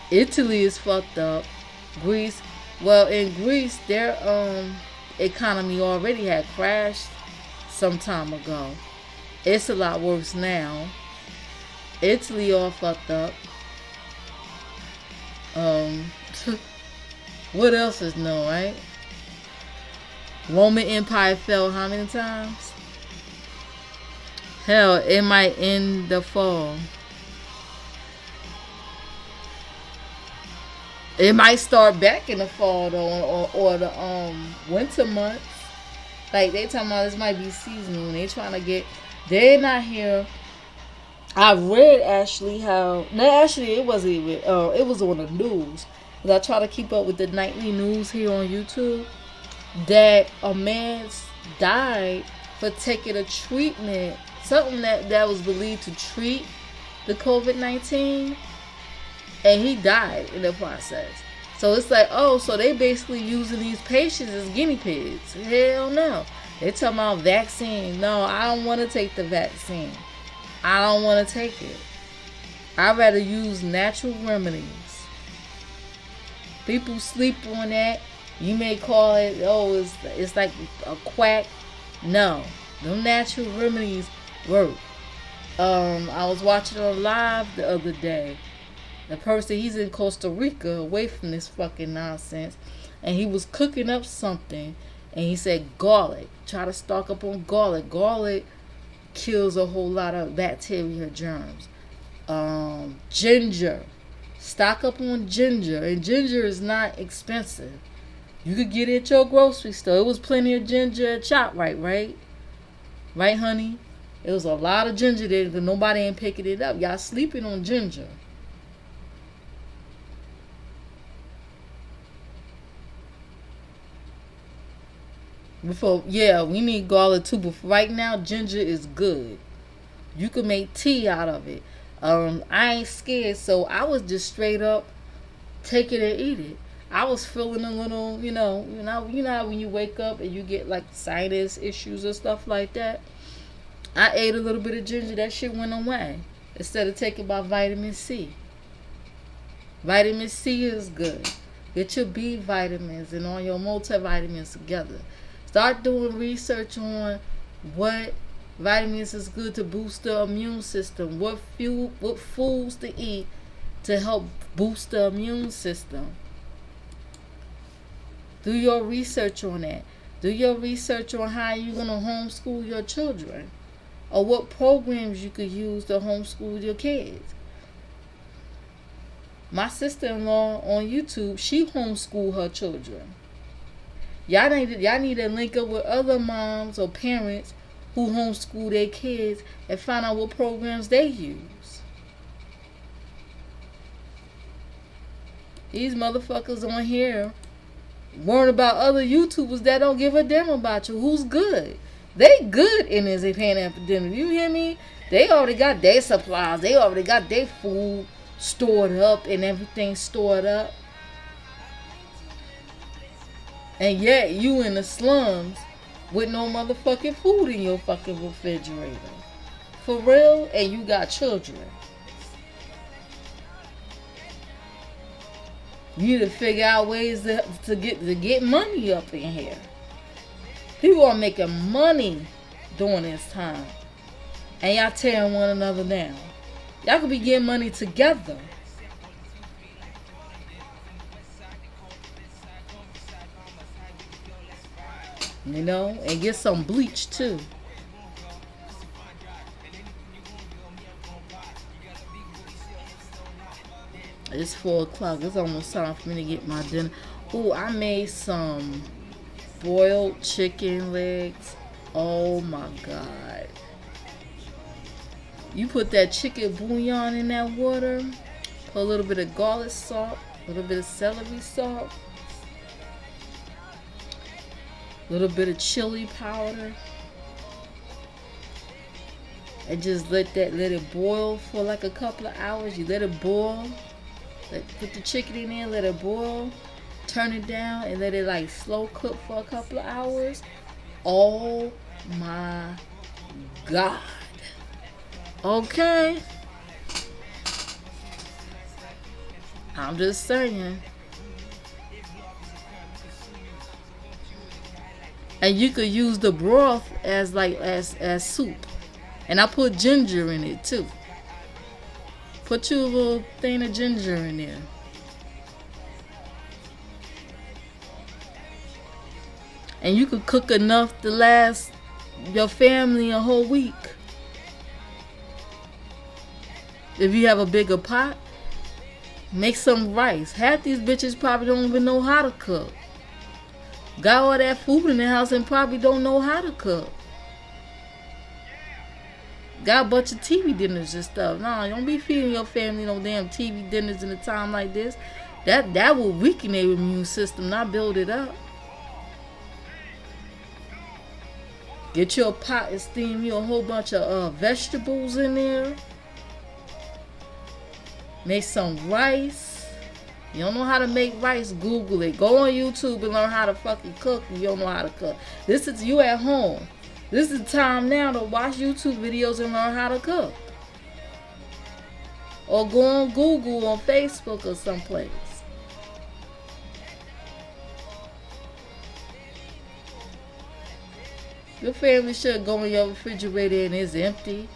Italy is fucked up. Greece, well, in Greece, their economy already had crashed some time ago. It's a lot worse now. Italy all fucked up. What else is known, right? Roman Empire fell how many times? Hell, it might end the fall. It might start back in the fall though, or the winter months. Like they talking about this might be seasonal. They trying to get. They're not here. I read actually how. No, actually it wasn't even. It was on the news. Cause I try to keep up with the nightly news here on YouTube. That a man died for taking a treatment, something that was believed to treat the COVID-19, and he died in the process. So it's like, oh, so they basically using these patients as guinea pigs. Hell no. They talking about vaccine. No, I don't want to take the vaccine. I don't want to take it. I'd rather use natural remedies. People sleep on that. You may call it, oh, it's like a quack. No, them natural remedies work. I was watching a live the other day. The person, he's in Costa Rica, away from this fucking nonsense, and he was cooking up something, and he said garlic. Try to stock up on garlic. Garlic kills a whole lot of bacteria, germs. Ginger. Stock up on ginger, and ginger is not expensive. You could get it at your grocery store. It was plenty of ginger at ShopRite, right? Right, honey? It was a lot of ginger there, but nobody ain't picking it up. Y'all sleeping on ginger. We need garlic too, but right now, ginger is good. You can make tea out of it. I ain't scared, so I was just straight up take it and eat it. I was feeling a little, you know how when you wake up and you get like sinus issues or stuff like that. I ate a little bit of ginger, that shit went away. Instead of taking my vitamin C. Vitamin C is good. Get your B vitamins and all your multivitamins together. Start doing research on what vitamins is good to boost the immune system. What foods to eat to help boost the immune system. Do your research on that. Do your research on how you're going to homeschool your children. Or what programs you could use to homeschool your kids. My sister-in-law on YouTube, she homeschooled her children. Y'all need to link up with other moms or parents who homeschool their kids and find out what programs they use. These motherfuckers on here worrying about other YouTubers that don't give a damn about you. Who's good? They good in this pandemic. You hear me? They already got their supplies. They already got their food stored up and everything stored up. And yet you in the slums with no motherfucking food in your fucking refrigerator. For real? And you got children. You need to figure out ways to get money up in here. People are making money during this time. And y'all tearing one another down. Y'all could be getting money together. You know? And get some bleach too. It's 4 o'clock. It's almost time for me to get my dinner. Ooh, I made some boiled chicken legs. Oh my God. You put that chicken bouillon in that water. Put a little bit of garlic salt. A little bit of celery salt. A little bit of chili powder. And just let it boil for like a couple of hours. You let it boil. Put the chicken in there, let it boil. Turn it down and let it like slow cook for a couple of hours. Oh my God. Okay. I'm just saying. And you could use the broth as soup. And I put ginger in it too. Put you a little thing of ginger in there. And you could cook enough to last your family a whole week. If you have a bigger pot, make some rice. Half these bitches probably don't even know how to cook. Got all that food in the house and probably don't know how to cook. Got a bunch of TV dinners and stuff. No, don't be feeding your family no damn TV dinners in a time like this. That will weaken their immune system, not build it up. Get you a pot and steam you a whole bunch of vegetables in there. Make some rice. You don't know how to make rice, Google it. Go on YouTube and learn how to fucking cook if you don't know how to cook. This is you at home. This is the time now to watch YouTube videos and learn how to cook. Or go on Google or Facebook or someplace. Your family should go in your refrigerator and it's empty.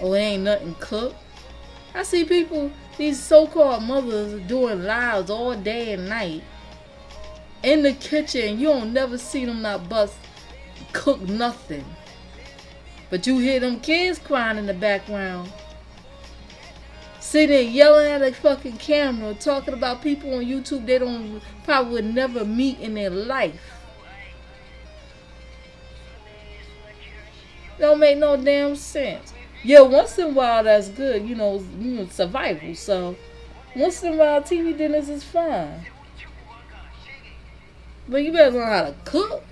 Or it ain't nothing cooked. I see people, these so-called mothers doing lives all day and night in the kitchen. You don't never see them not cook nothing. But you hear them kids crying in the background. Sitting there yelling at a fucking camera, talking about people on YouTube they don't probably would never meet in their life. Don't make no damn sense. Yeah, once in a while that's good, you know, survival. So once in a while TV dinners is fine. But you better learn how to cook.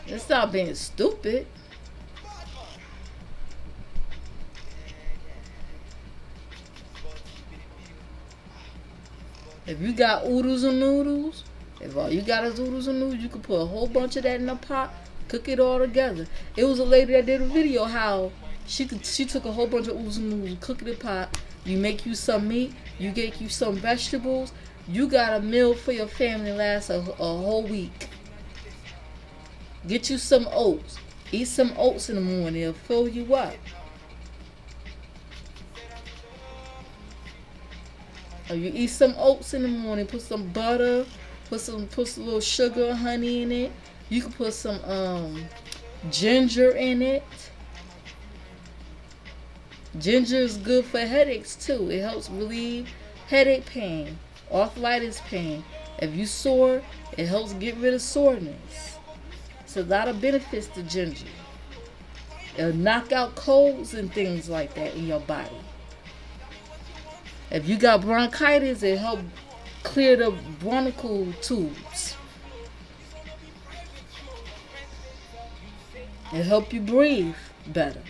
And stop being stupid. If you got oodles and noodles, if all you got is oodles and noodles, you can put a whole bunch of that in a pot, cook it all together. It was a lady that did a video how she took a whole bunch of oodles and noodles, cook it in a pot. You make you some meat, you get you some vegetables. You got a meal for your family last a whole week. Get you some oats. Eat some oats in the morning. It'll fill you up. Or you eat some oats in the morning. Put some butter. Put a little sugar, honey in it. You can put some ginger in it. Ginger is good for headaches too. It helps relieve headache pain, arthritis pain. If you sore, it helps get rid of soreness. It's a lot of benefits to ginger. It'll knock out colds and things like that in your body. If you got bronchitis, it help clear the bronchial tubes. It help you breathe better.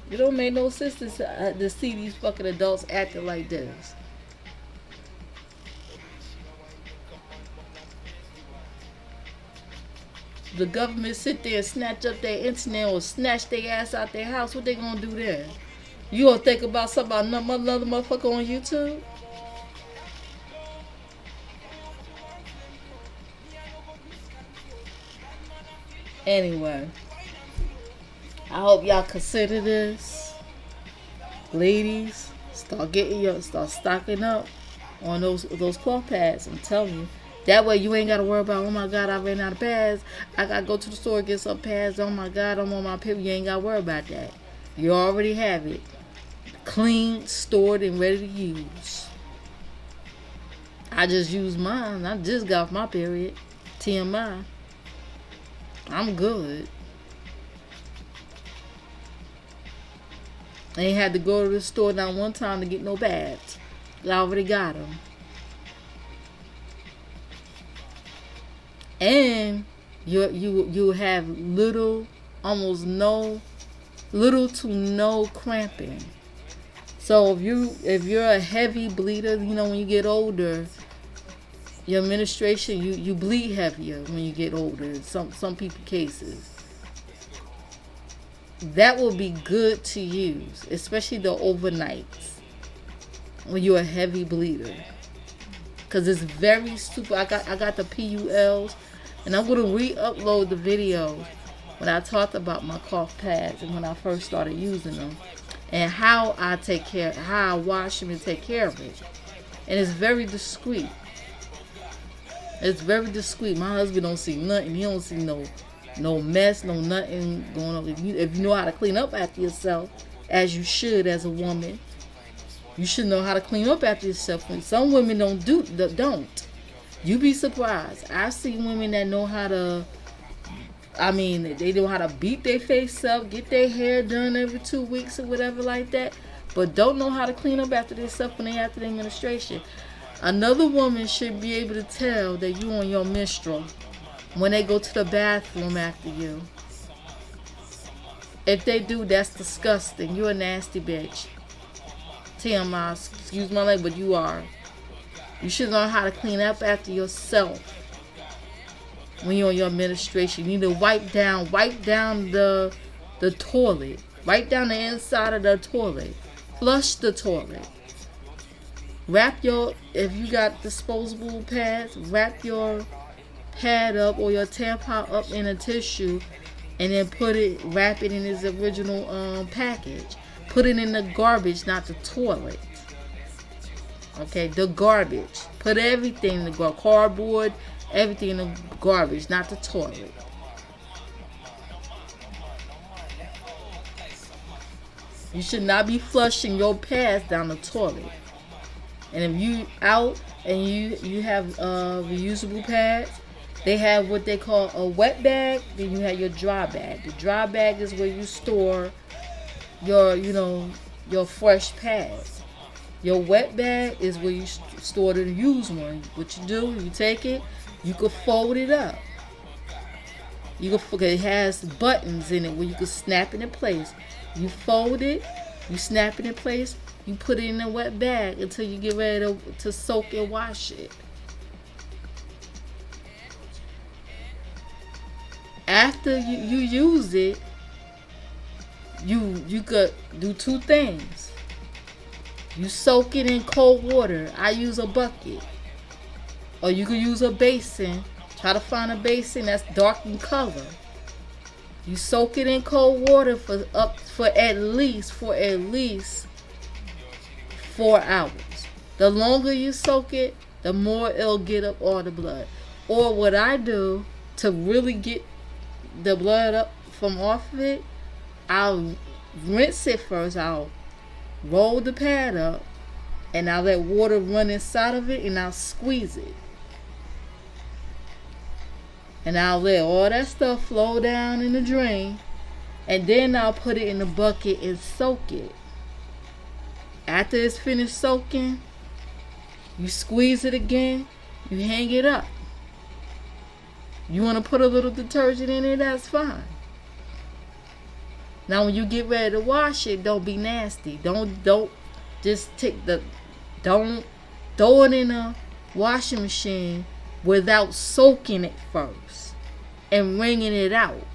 It don't make no sense to see these fucking adults acting like this. The government sit there and snatch up their internet or snatch their ass out their house. What they gonna do then? You gonna think about something about another motherfucker on YouTube? Anyway, I hope y'all consider this. Ladies, start stocking up on those cloth pads. I'm telling you. That way you ain't gotta worry about, oh my God, I ran out of pads. I gotta go to the store and get some pads. Oh my God, I'm on my period. You ain't gotta worry about that. You already have it. Clean, stored, and ready to use. I just used mine. I just got off my period. TMI. I'm good. I ain't had to go to the store not one time to get no pads. I already got them. And you have little to no cramping. So if you're a heavy bleeder, when you get older, your menstruation you bleed heavier when you get older. Some people cases. That will be good to use, especially the overnights when you're a heavy bleeder. Cause it's very super. I got the PULs, and I'm gonna re-upload the videos when I talked about my cloth pads and when I first started using them, and how I wash them and take care of it. And it's very discreet. It's very discreet. My husband don't see nothing. He don't see no mess, no nothing going on. If you know how to clean up after yourself, as you should as a woman. You should know how to clean up after yourself. Some women don't. You be surprised. I've seen women that know how to, they know how to beat their face up, get their hair done every 2 weeks or whatever like that, but don't know how to clean up after themselves when they after their menstruation. Another woman should be able to tell that you on your menstrual when they go to the bathroom after you. If they do, that's disgusting. You're a nasty bitch. TMI, excuse my language, but you are. You should know how to clean up after yourself when you're on your menstruation. You need to wipe down the toilet. Wipe down the inside of the toilet. Flush the toilet. If you got disposable pads, wrap your pad up or your tampon up in a tissue and then wrap it in its original package. Put it in the garbage, not the toilet. Okay, the garbage. Put everything in the garbage. Cardboard, everything in the garbage, not the toilet. You should not be flushing your pads down the toilet. And if you out and you have reusable pads, they have what they call a wet bag, then you have your dry bag. The dry bag is where you store your fresh pads. Your wet bag is where you store the used one. What you do, you take it, you can fold it up. It has buttons in it where you can snap it in place. You fold it, you snap it in place, you put it in a wet bag until you get ready to soak and wash it. After you use it, you could do two things. You soak it in cold water. I use a bucket. Or you could use a basin. Try to find a basin that's dark in color. You soak it in cold water for at least 4 hours. The longer you soak it, the more it'll get up all the blood. Or what I do to really get the blood up from off of it, I'll rinse it first. I'll roll the pad up and I'll let water run inside of it and I'll squeeze it. And I'll let all that stuff flow down in the drain. And then I'll put it in the bucket and soak it. After it's finished soaking, you squeeze it again, you hang it up. You want to put a little detergent in it, that's fine. Now when you get ready to wash it, don't be nasty. Don't just don't throw it in a washing machine without soaking it first and wringing it out.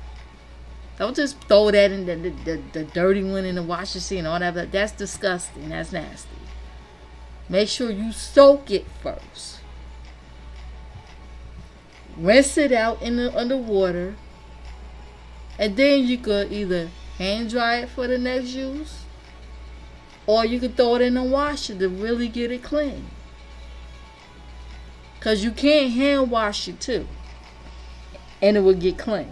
Don't just throw that in the dirty one in the washing machine and all that. That's disgusting. That's nasty. Make sure you soak it first. Rinse it out in the underwater, and then you could either hand dry it for the next use, Or you can throw it in the washer to really get it clean. Because you can't hand wash it too. And it will get clean.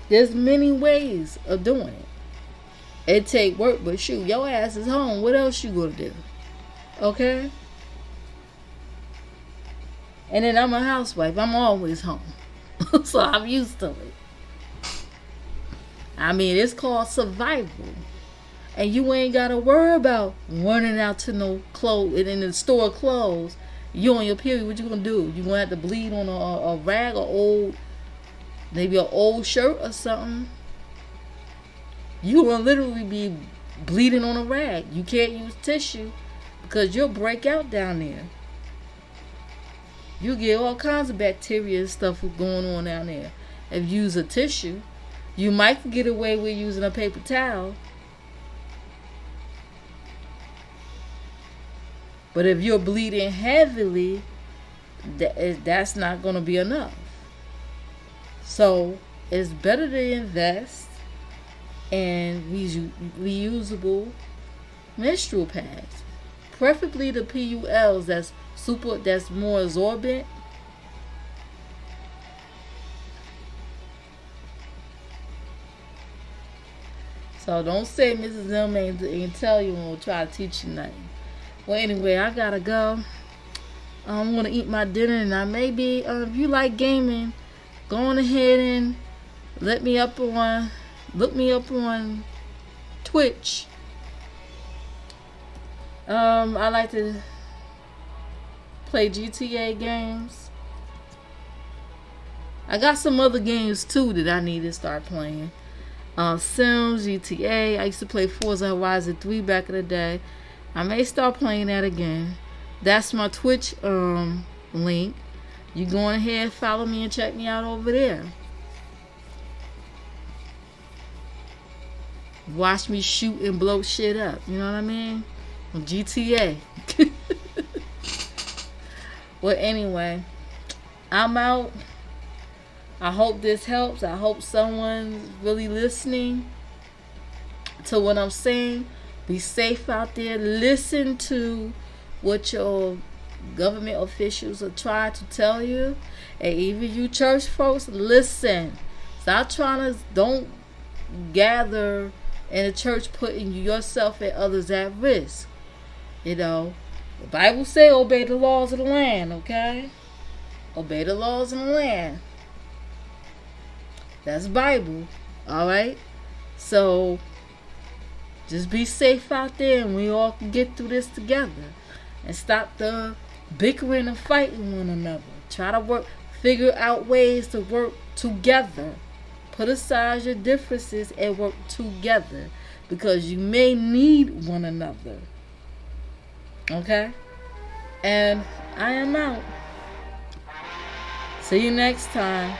There's many ways of doing it. It take work, but shoot, your ass is home. What else you gonna do? Okay? And then I'm a housewife. I'm always home. So I'm used to it. I mean, it's called survival. And you ain't got to worry about running out to no clothes and in the store clothes. You on your period, what you going to do? You going to have to bleed on a rag or maybe an old shirt or something. You going to literally be bleeding on a rag. You can't use tissue because you'll break out down there. You get all kinds of bacteria and stuff going on down there. If you use a tissue, you might get away with using a paper towel. But if you're bleeding heavily, that's not going to be enough. So it's better to invest in reusable menstrual pads. Preferably the PULs that's more absorbent. So don't say Mrs. M ain't tell you and will try to teach you nothing. Well, anyway, I gotta go. I'm gonna eat my dinner, and I maybe if you like gaming, go on ahead and look me up on Twitch. I like to play GTA games. I got some other games too that I need to start playing. Sims, GTA. I used to play Forza Horizon 3 back in the day. I may start playing that again. That's my Twitch link. You go ahead, follow me, and check me out over there. Watch me shoot and blow shit up. You know what I mean? GTA. Well, anyway, I'm out. I hope this helps. I hope someone's really listening to what I'm saying. Be safe out there. Listen to what your government officials are trying to tell you. And even you church folks, listen. Stop trying to, don't gather in a church putting yourself and others at risk. You know, the Bible says obey the laws of the land, okay? Obey the laws of the land. That's Bible, alright? So, just be safe out there and we all can get through this together. And stop the bickering and fighting one another. Try to figure out ways to work together. Put aside your differences and work together. Because you may need one another. Okay? And I am out. See you next time.